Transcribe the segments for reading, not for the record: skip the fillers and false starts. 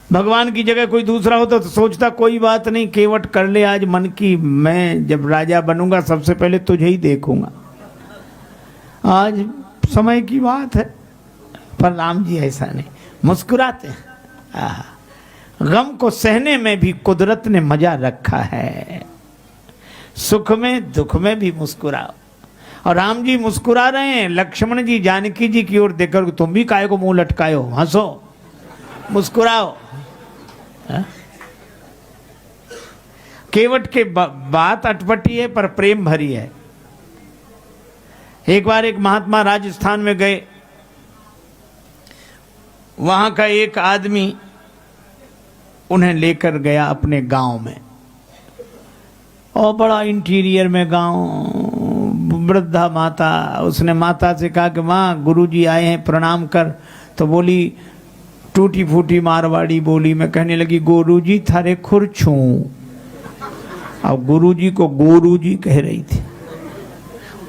भगवान की जगह कोई दूसरा होता तो सोचता कोई बात नहीं, केवट कर ले आज मन की, मैं जब राजा बनूंगा सबसे पहले तुझे ही देखूंगा। आज समय की बात है, पर राम जी ऐसा नहीं, मुस्कुराते हैं। गम को सहने में भी कुदरत ने मजा रखा है, सुख में दुख में भी मुस्कुराओ। और राम जी मुस्कुरा रहे हैं, लक्ष्मण जी जानकी जी की ओर देखकर तुम भी काहे को मुंह लटकाए हो, हंसो मुस्कुराओ। केवट के बात अटपटी है पर प्रेम भरी है। एक बार एक महात्मा राजस्थान में गए, वहां का एक आदमी उन्हें लेकर गया अपने गांव में, और बड़ा इंटीरियर में गांव, वृद्धा माता। उसने माता से कहा कि माँ गुरुजी आए हैं प्रणाम कर, तो बोली टूटी फूटी मारवाड़ी बोली में कहने लगी गुरुजी थारे खुर छू। अब गुरुजी को गोरूजी कह रही थी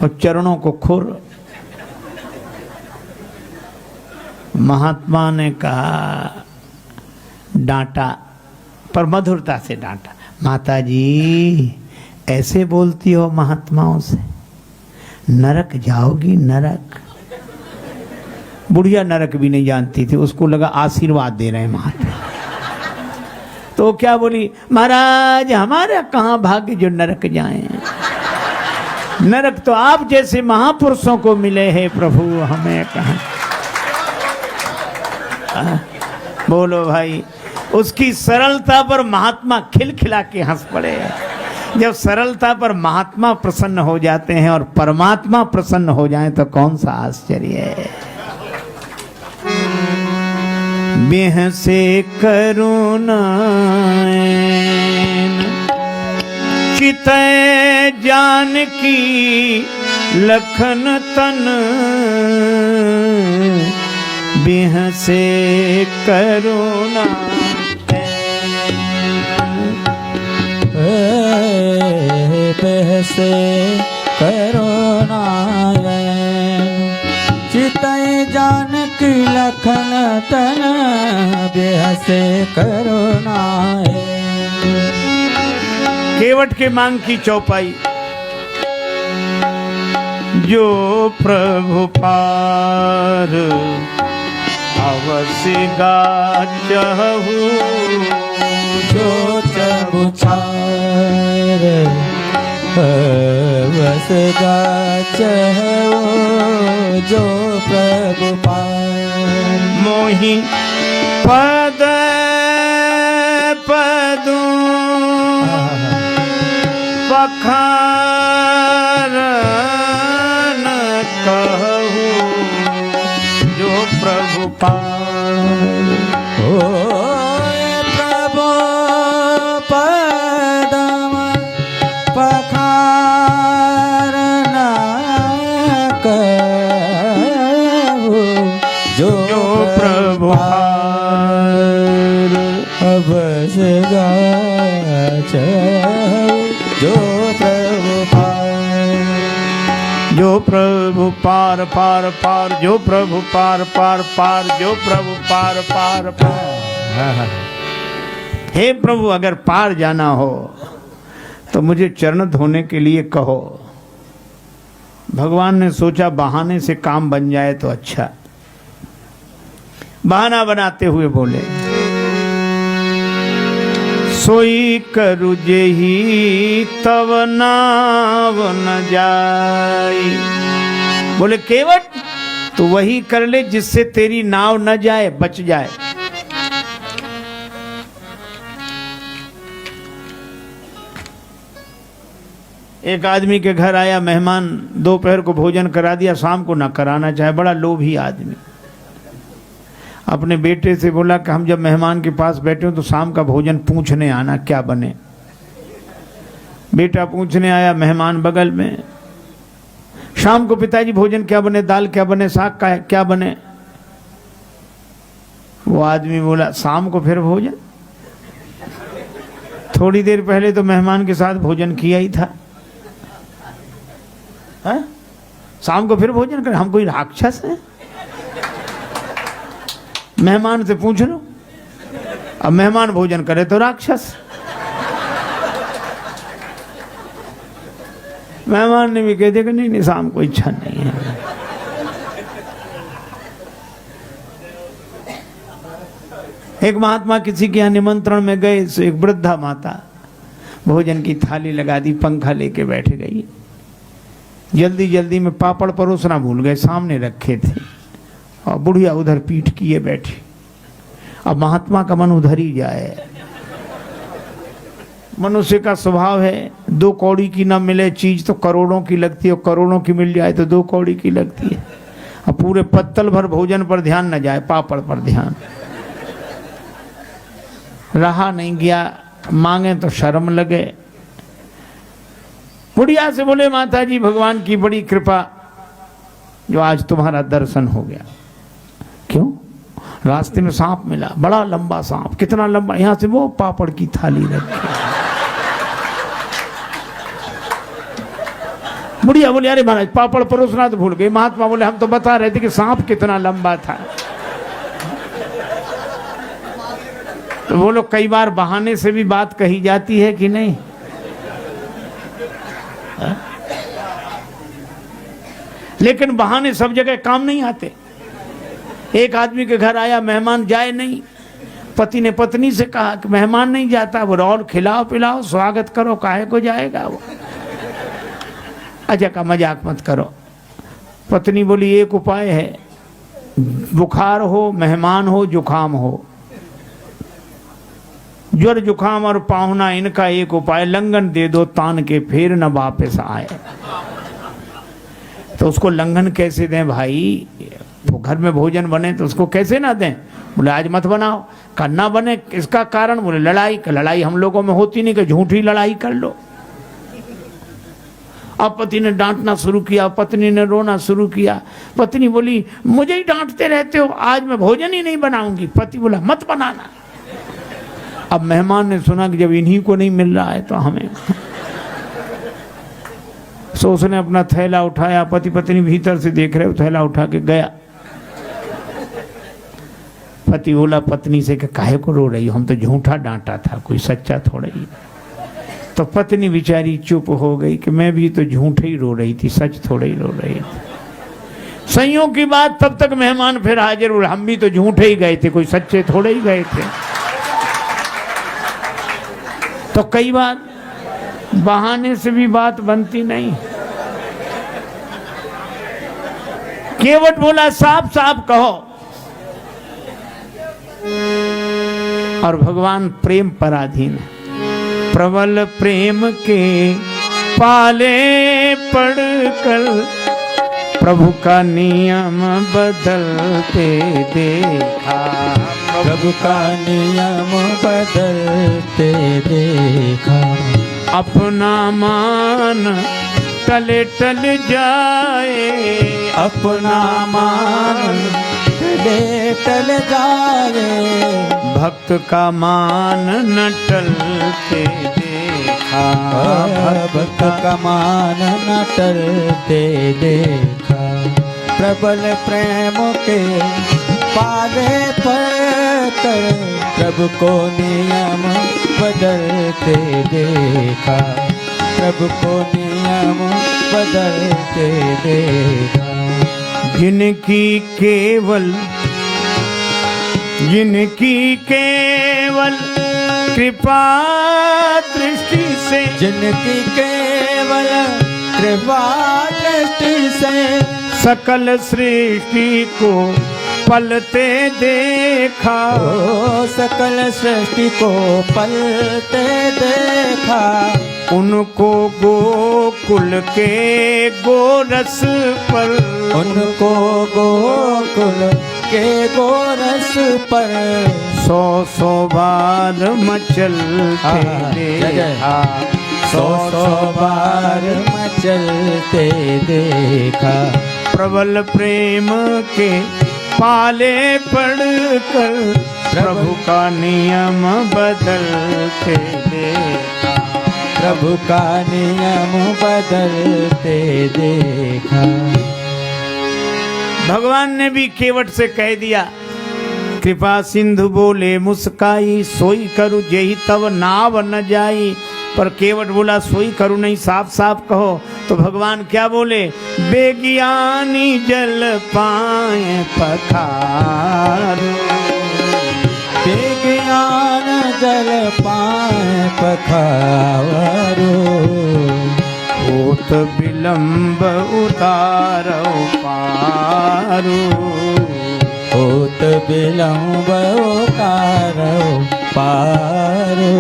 और चरणों को खुर। महात्मा ने कहा, डांटा पर मधुरता से डांटा, माता जी ऐसे बोलती हो महात्माओं से, नरक जाओगी नरक। बुढ़िया नरक भी नहीं जानती थी, उसको लगा आशीर्वाद दे रहे हैं महात्मा। तो क्या बोली, महाराज हमारा कहाँ भाग्य जो नरक जाएं, नरक तो आप जैसे महापुरुषों को मिले हैं प्रभु, हमें कहाँ। बोलो भाई, उसकी सरलता पर महात्मा खिलखिला के हंस पड़े। जब सरलता पर महात्मा प्रसन्न हो जाते हैं और परमात्मा प्रसन्न हो जाए तो कौन सा आश्चर्य है। बेह से करुणा चितय जानकी लखन तन, बेह से करुणा बेह से करुणा चितय जानकी लखन तन, बेह से करुणा। केवट के मांग की चौपाई, जो प्रभु पार अवश्य गाचहु, जो चबुचार अवश्य गाचहु, जो प्रभु पार। मोहि पद पदू पखार न कहू, जो प्रभु पार। प्रभु पदम पखार न कहू, जो प्रभु पार अवश्य गाचहु, जो प्रभु पार। जो प्रभु पार पार पार, जो प्रभु पार पार पार, जो प्रभु पार पार पार। हे प्रभु, अगर पार जाना हो तो मुझे चरण धोने के लिए कहो। भगवान ने सोचा बहाने से काम बन जाए तो अच्छा। बहाना बनाते हुए बोले, सोई करु जेहि तव नाव न जाई। बोले केवट तो वही कर ले जिससे तेरी नाव न जाए, बच जाए। एक आदमी के घर आया मेहमान, दोपहर को भोजन करा दिया, शाम को ना कराना चाहे, बड़ा लोभी आदमी। अपने बेटे से बोला कि हम जब मेहमान के पास बैठे हो तो शाम का भोजन पूछने आना क्या बने। बेटा पूछने आया, मेहमान बगल में। शाम को पिताजी भोजन क्या बने, दाल क्या बने, साग का क्या बने। वो आदमी बोला शाम को फिर भोजन, थोड़ी देर पहले तो मेहमान के साथ भोजन किया ही था। है? शाम को फिर भोजन कर, हम कोई राक्षस है? मेहमान से पूछ लो। अब मेहमान भोजन करे तो राक्षस। मेहमान ने भी कह दिया कि नहीं नहीं शाम को इच्छा नहीं है। एक महात्मा किसी के यहाँ निमंत्रण में गए, तो एक वृद्धा माता भोजन की थाली लगा दी, पंखा लेके बैठ गई। जल्दी जल्दी में पापड़ परोसना भूल गए, सामने रखे थे, और बुढ़िया उधर पीठ किए बैठी। अब महात्मा का मन उधर ही जाए। मनुष्य का स्वभाव है, 2 कौड़ी की ना मिले चीज तो करोड़ों की लगती है, और करोड़ों की मिल जाए तो 2 कौड़ी की लगती है। अब पूरे पत्तल भर भोजन पर ध्यान न जाए, पापड़ पर ध्यान। रहा नहीं गया, मांगे तो शर्म लगे। बुढ़िया से बोले, माता जी भगवान की बड़ी कृपा जो आज तुम्हारा दर्शन हो गया। क्यों? रास्ते में सांप मिला, बड़ा लंबा सांप। कितना लंबा? यहां से वो पापड़ की थाली रखी। बुढ़िया बोले, अरे महाराज पापड़ परोसना तो भूल गए। महात्मा बोले, हम तो बता रहे थे कि सांप कितना लंबा था। तो बोलो, कई बार बहाने से भी बात कही जाती है कि नहीं? लेकिन बहाने सब जगह काम नहीं आते। एक आदमी के घर आया मेहमान, जाए नहीं। पति ने पत्नी से कहा कि मेहमान नहीं जाता, वो और खिलाओ पिलाओ, स्वागत करो, काहे को जाएगा वो। अच्छा का मजाक मत करो। पत्नी बोली, एक उपाय है, बुखार हो, मेहमान हो, जुखाम हो, ज्वर जुखाम और पाहुना, इनका एक उपाय, लंगन दे दो तान के, फिर न वापस आए। तो उसको लंगन कैसे दें भाई? तो घर में भोजन बने तो उसको कैसे ना दें? बोले, आज मत बनाओ। करना बने, इसका कारण? बोले, लड़ाई। लड़ाई हम लोगों में होती नहीं, कि झूठी लड़ाई कर लो। अब पति ने डांटना शुरू किया, पत्नी ने रोना शुरू किया। पत्नी बोली, मुझे ही डांटते रहते हो, आज मैं भोजन ही नहीं बनाऊंगी। पति बोला, मत बनाना। अब मेहमान ने सुना कि जब इन्हीं को नहीं मिल रहा है तो हमें। सो उसने अपना थैला उठाया, पति पत्नी भीतर से देख रहे हो, थैला उठा के गया। पति बोला पत्नी से कि काहे को रो रही हो, हम तो झूठा डांटा था, कोई सच्चा थोड़ा ही। तो पत्नी बेचारी चुप हो गई कि मैं भी तो झूठे ही रो रही थी, सच थोड़ा ही रो रही थी। संयोग की बात, तब तक मेहमान फिर हाजिर हुए, हम भी तो झूठे ही गए थे, कोई सच्चे थोड़े ही गए थे। तो कई बार बहाने से भी बात बनती नहीं। केवट बोला, साफ साफ कहो। और भगवान प्रेम पराधीन है। प्रबल प्रेम के पाले पड़कर प्रभु का नियम बदलते देखा। प्रभु का नियम बदलते देखा। अपना मान टले टल जाए, अपना मान टले टल जाए। भक्त का मान न टलते देखा। भक्त का मान न टलते देखा। प्रबल प्रेम के पाले पड़कर प्रभु को नियम बदलते देखा। प्रभु को नियम बदलते देखा। जिनकी केवल कृपा दृष्टि से, जिनकी केवल कृपा दृष्टि से सकल सृष्टि को पलते देखा। सकल सृष्टि को पलते देखा। उनको गोकुल के गोरस पर, उनको गोकुल के गोरस पर 100 बार मचलते देखा। 100 बार मचलते देखा। प्रबल प्रेम के पाले पड़कर प्रभु का नियम बदलते देखा। प्रभु का नियम बदलते देखा। भगवान ने भी केवट से कह दिया कृपा सिंधु बोले मुस्काई, सोई करू जेहि तब नाव न जाई। पर केवट बोला सोई करू नहीं, साफ साफ कहो। तो भगवान क्या बोले, बेज्ञानी जल पाए पखारो, बेज्ञान जल पाए पखारो, होत विलंब उतारो पारो, होत विलंब उतारो पारो।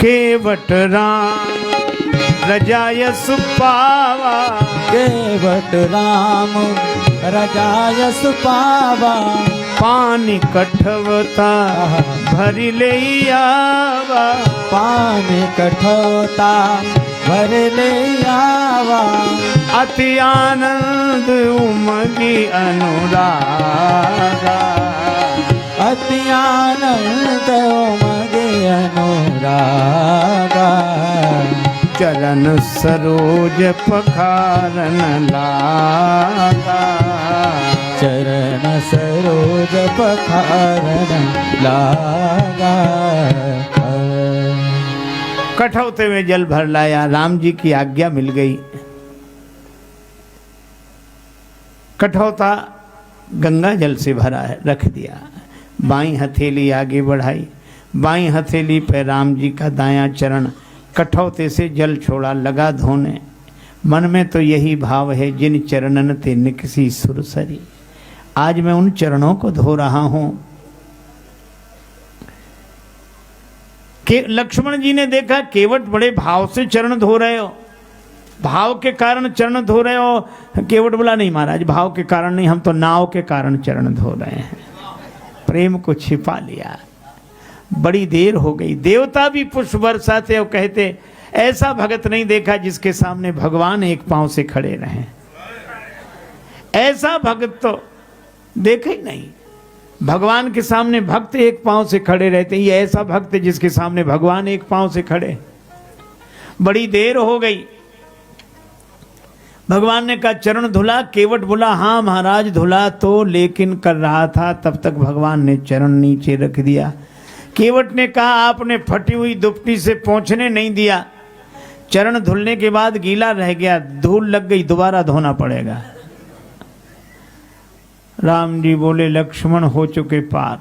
केवट राम रजायस पावा, केवट राम रजायस पावा, पानी कठवता भरी ले आवा, पानी कठोता भर ले आवा, अति आनंद उमगी अनुरागा, अति आनंद उमगे अनुरागा, चरण सरोज पखारन लागा, चरण सरोज पखारन लागा। कठौते में जल भर लाया, राम जी की आज्ञा मिल गई। कठौता गंगा जल से भरा है, रख दिया। बाईं हथेली आगे बढ़ाई, बाईं हथेली पे राम जी का दायां चरण, कठौते से जल छोड़ा, लगा धोने। मन में तो यही भाव है, जिन चरणन ते निकसी सुरसरी। आज मैं उन चरणों को धो रहा हूं। लक्ष्मण जी ने देखा केवट बड़े भाव से चरण धो रहे हो, भाव के कारण चरण धो रहे हो। केवट बोला नहीं महाराज, भाव के कारण नहीं, हम तो नाव के कारण चरण धो रहे हैं। प्रेम को छिपा लिया। बड़ी देर हो गई, देवता भी पुष्प बरसाते और कहते ऐसा भगत नहीं देखा जिसके सामने भगवान एक पांव से खड़े रहे। ऐसा भगत तो देखे ही नहीं, भगवान के सामने भक्त एक पांव से खड़े रहते। ये ऐसा भक्त जिसके सामने भगवान एक पांव से खड़े। बड़ी देर हो गई, भगवान ने कहा चरण धुला। केवट बोला हाँ महाराज धुला तो, लेकिन कर रहा था तब तक भगवान ने चरण नीचे रख दिया। केवट ने कहा आपने फटी हुई दुपटी से पोंछने नहीं दिया, चरण धुलने के बाद गीला रह गया, धूल लग गई, दोबारा धोना पड़ेगा। राम जी बोले लक्ष्मण हो चुके पार,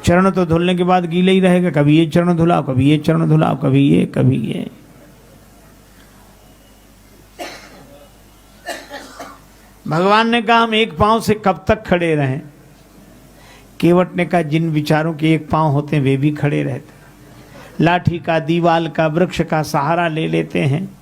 चरण तो धुलने के बाद गीले ही रहेगा, कभी ये चरण धुलाओ, कभी ये चरण धुलाओ, कभी ये कभी ये। भगवान ने कहा हम एक पांव से कब तक खड़े रहें। केवट ने कहा जिन विचारों के एक पांव होते हैं वे भी खड़े रहते, लाठी का, दीवाल का, वृक्ष का सहारा ले लेते हैं।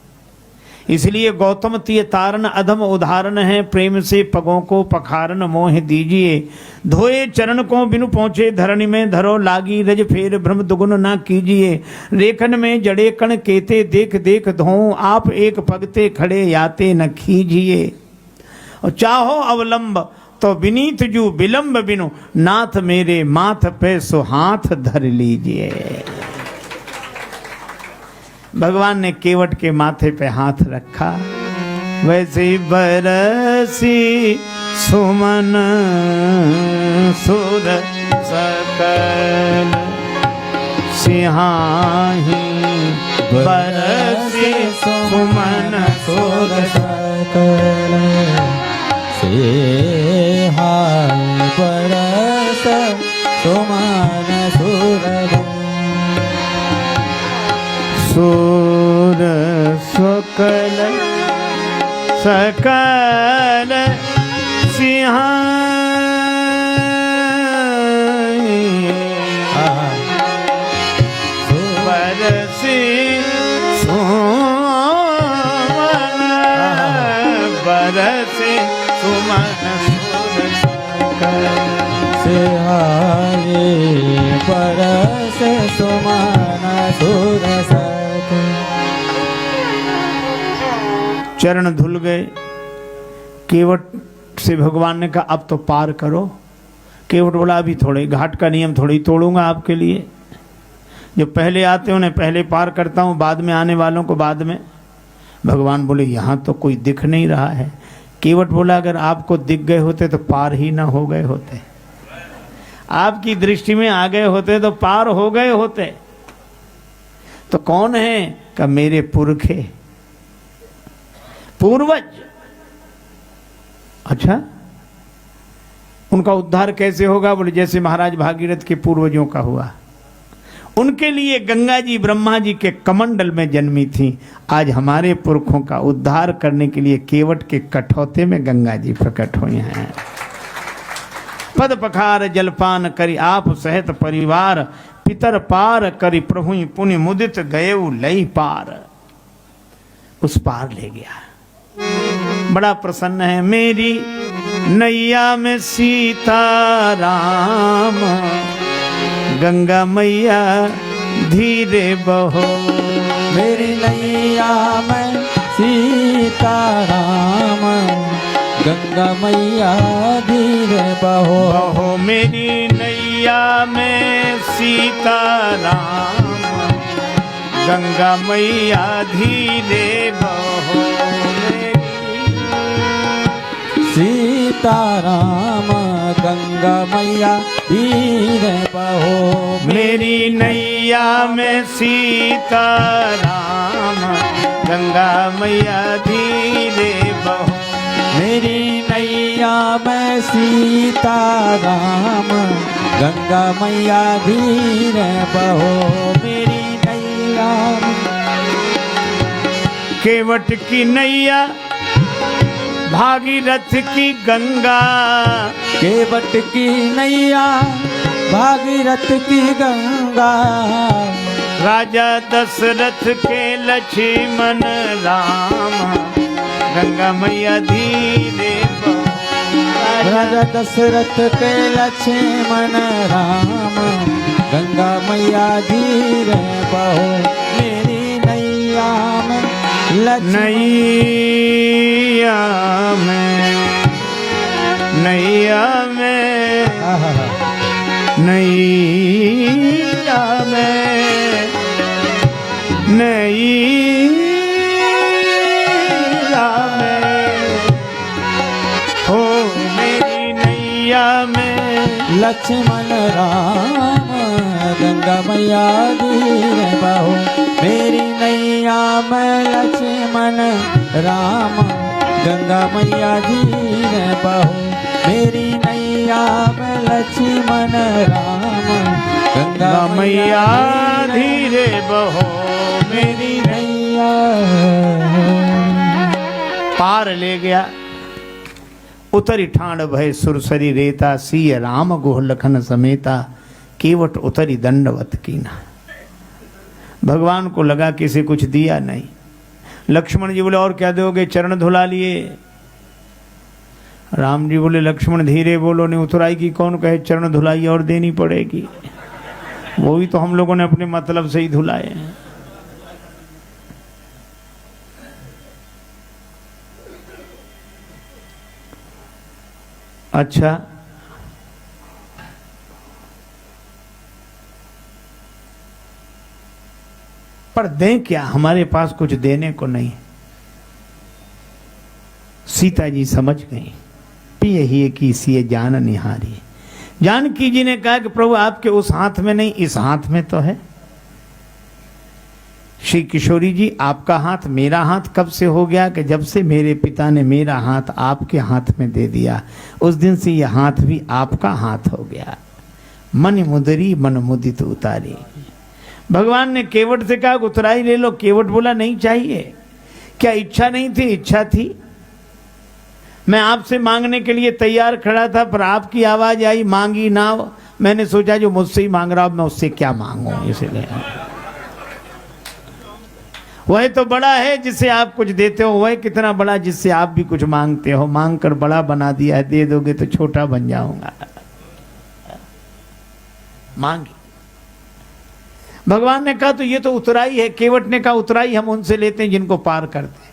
इसलिए गौतम तिय तारन अधम उदाहरण है, प्रेम से पगों को पखारन मोह दीजिए। धोए चरण को बिनु पहुंचे धरणी में धरो, लागी रज फेर भ्रम दुगुन ना कीजिए। रेखन में जड़े कण केते देख देख धो, आप एक पगते खड़े याते न खीजिए। और चाहो अवलंब तो विनीत जू विलंब बिनु, नाथ मेरे माथ पे सो हाथ धर लीजिए। भगवान ने केवट के माथे पे हाथ रखा, वैसे बरसी सुमन सुर सकल सिंहाही, बरसी सुमन सुर सकल सिंहाही, बरस सुमन सुर सूर सकल सकल सिंहाई, बरसी सुमन बरसी सुमन सुर सकल सिंहाई, बरस सुमन सुर सकल। चरण धुल गए। केवट से भगवान ने कहा अब तो पार करो। केवट बोला अभी थोड़े, घाट का नियम थोड़ी तोड़ूंगा आपके लिए, जो पहले आते हैं उन्हें पहले पार करता हूं, बाद में आने वालों को बाद में। भगवान बोले यहाँ तो कोई दिख नहीं रहा है। केवट बोला अगर आपको दिख गए होते तो पार ही ना हो गए होते, आपकी दृष्टि में आ गए होते तो पार हो गए होते। तो कौन है? का मेरे पुरखे, पूर्वज। अच्छा, उनका उद्धार कैसे होगा? बोले जैसे महाराज भागीरथ के पूर्वजों का हुआ। उनके लिए गंगा जी ब्रह्मा जी के कमंडल में जन्मी थी। आज हमारे पुरखों का उद्धार करने के लिए केवट के कठौते में गंगा जी प्रकट हुए हैं। पद पखार जलपान करी आप सहित परिवार, पितर पार करी प्रभु पुनि मुदित गए लई पार। उस पार ले गया, बड़ा प्रसन्न है। मेरी नैया में सीता राम, गंगा मैया धीरे बहो। मेरी नैया में सीता राम, गंगा मैया धीरे बहो। बहो मेरी नैया में सीता राम, गंगा मैया धीरे बहो। सीता राम गंगा मैया धीरे बहो। मेरी नैया में सीता राम, गंगा मैया धीरे बहो। मेरी नैया में सीता राम, गंगा मैया धीरे बहो। मेरी नैया केवट की नैया भागीरथ की गंगा, केवट की नैया भागीरथ की गंगा। राजा दशरथ के लक्ष्मण राम, गंगा मैया धीरे बहो। राजा दशरथ के लक्ष्मण राम, गंगा मैया धीरे बहो। मेरी नैया में नैया में, नैया में, नैया में, नैया में, हो मेरी नैया में लक्ष्मण राम, गंगा मैया धीरे बहो। मेरी नैया में लक्ष्मण राम, गंगा मैया धीरे बहो। मेरी नैया में लक्ष्मण राम, गंगा मैया धीरे बहो। मेरी नैया पार ले गया। उतरी ठाण भय सुरसरी रेता, सिय राम गुह लखन समेता, केवट उतरी दंडवत कीना। भगवान को लगा किसी कुछ दिया नहीं। लक्ष्मण जी बोले और क्या दोगे? चरण धुला लिए। राम जी बोले लक्ष्मण धीरे बोलो, नहीं उतराई की कौन कहे चरण धुलाई और देनी पड़ेगी। वो भी तो हम लोगों ने अपने मतलब से ही धुलाए हैं। अच्छा, पर दें क्या? हमारे पास कुछ देने को नहीं। सीता जी समझ गई, पिए ही की सिए जान निहारी। जानकी जी ने कहा कि प्रभु आपके उस हाथ में नहीं, इस हाथ में तो है। श्री किशोरी जी, आपका हाथ मेरा हाथ कब से हो गया? कि जब से मेरे पिता ने मेरा हाथ आपके हाथ में दे दिया, उस दिन से यह हाथ भी आपका हाथ हो गया। मन मुदरी मन मुदित उतारी। भगवान ने केवट से कहा उतराई ले लो। केवट बोला नहीं चाहिए। क्या इच्छा नहीं थी? इच्छा थी। मैं आपसे मांगने के लिए तैयार खड़ा था, पर आपकी आवाज आई मांगी ना। मैंने सोचा जो मुझसे ही मांग रहा हूं मैं उससे क्या मांगू, इसलिए। वह तो बड़ा है जिससे आप कुछ देते हो, वह कितना बड़ा जिससे आप भी कुछ मांगते हो। मांग कर बड़ा बना दिया है, दे दोगे तो छोटा बन जाऊंगा। मांगी। भगवान ने कहा तो ये तो उतराई है। केवट ने कहा उतराई हम उनसे लेते हैं जिनको पार करते हैं,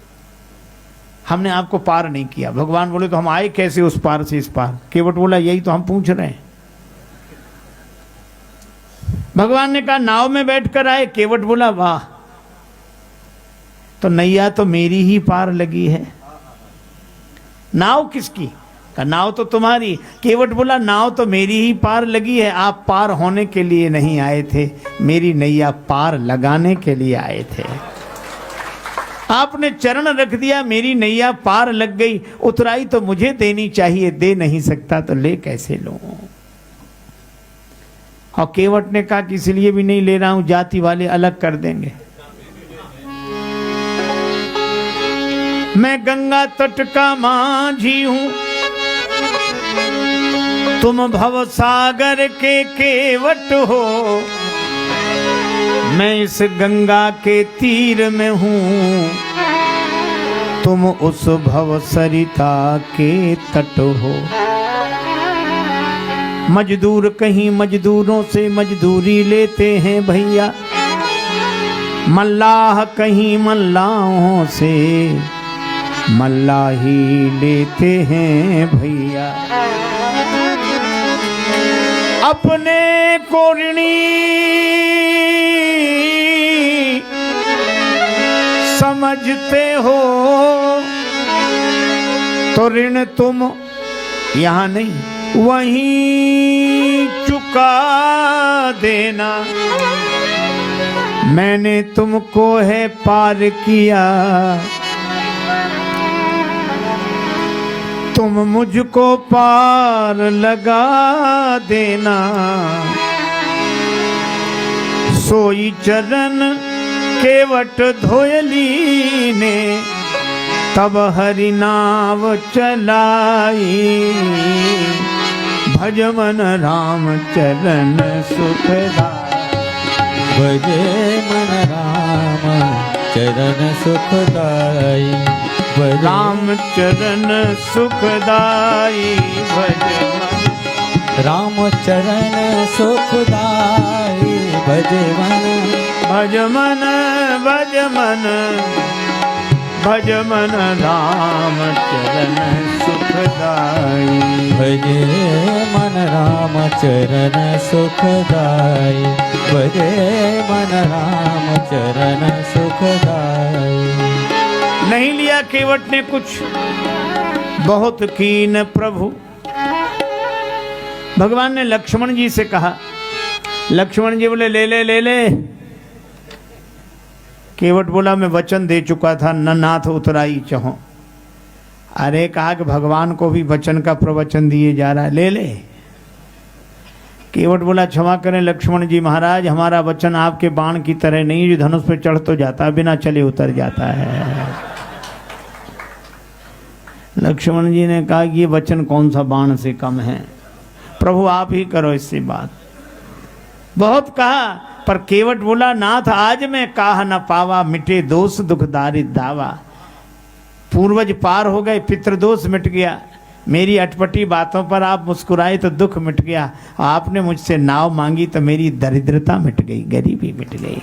हमने आपको पार नहीं किया। भगवान बोले तो हम आए कैसे उस पार से इस पार? केवट बोला यही तो हम पूछ रहे हैं। भगवान ने कहा नाव में बैठकर आए। केवट बोला वाह, तो नैया तो मेरी ही पार लगी है। नाव किसकी? का नाव तो तुम्हारी। केवट बोला नाव तो मेरी ही पार लगी है, आप पार होने के लिए नहीं आए थे, मेरी नैया पार लगाने के लिए आए थे। आपने चरण रख दिया, मेरी नैया पार लग गई, उतराई तो मुझे देनी चाहिए, दे नहीं सकता तो ले कैसे लूं। और केवट ने कहा कि इसलिए भी नहीं ले रहा हूं, जाति वाले अलग कर देंगे। मैं गंगा तट का माझी हूं, तुम भव सागर के केवट हो। मैं इस गंगा के तीर में हूं, तुम उस भव सरिता के तट हो। मजदूर कहीं मजदूरों से मजदूरी लेते हैं भैया, मल्लाह कहीं मल्लाहों से मल्लाही लेते हैं भैया। अपने को ऋणी समझते हो तो ऋण तुम यहां नहीं वहीं चुका देना। मैंने तुमको है पार किया, तुम मुझको पार लगा देना। सोई चरण केवट धोयली ने, तब हरि नाव चलाई। भज मन राम चरण सुखदाई, भजे मन राम चरण सुखदाई। राम चरण सुखदाई, भज मन राम चरण सुखदाई। भजे मन भज मन भज मन भज मन राम चरण सुखदाई। भजे मन राम चरण सुखदाई। भजे मन राम चरण सुखदाई। नहीं लिया केवट ने कुछ, बहुत कीन प्रभु। भगवान ने लक्ष्मण जी से कहा, लक्ष्मण जी बोले ले ले ले ले। केवट बोला मैं वचन दे चुका था, न नाथ उतराई चहो। अरे कहा कि भगवान को भी वचन का प्रवचन दिए जा रहा है, ले ले। केवट बोला क्षमा करें लक्ष्मण जी महाराज, हमारा वचन आपके बाण की तरह नहीं जो धनुष पे चढ़ तो जाता है, बिना चले उतर जाता है। लक्ष्मण जी ने कहा कि ये वचन कौन सा बाण से कम है, प्रभु आप ही करो इससे बात। बहुत कहा पर केवट बोला नाथ आज मैं काह न पावा, मिटे दोष दुख दारिद दावा। पूर्वज पार हो गए, पितृदोष मिट गया, मेरी अटपटी बातों पर आप मुस्कुराए तो दुख मिट गया। आपने मुझसे नाव मांगी तो मेरी दरिद्रता मिट गई, गरीबी मिट गई।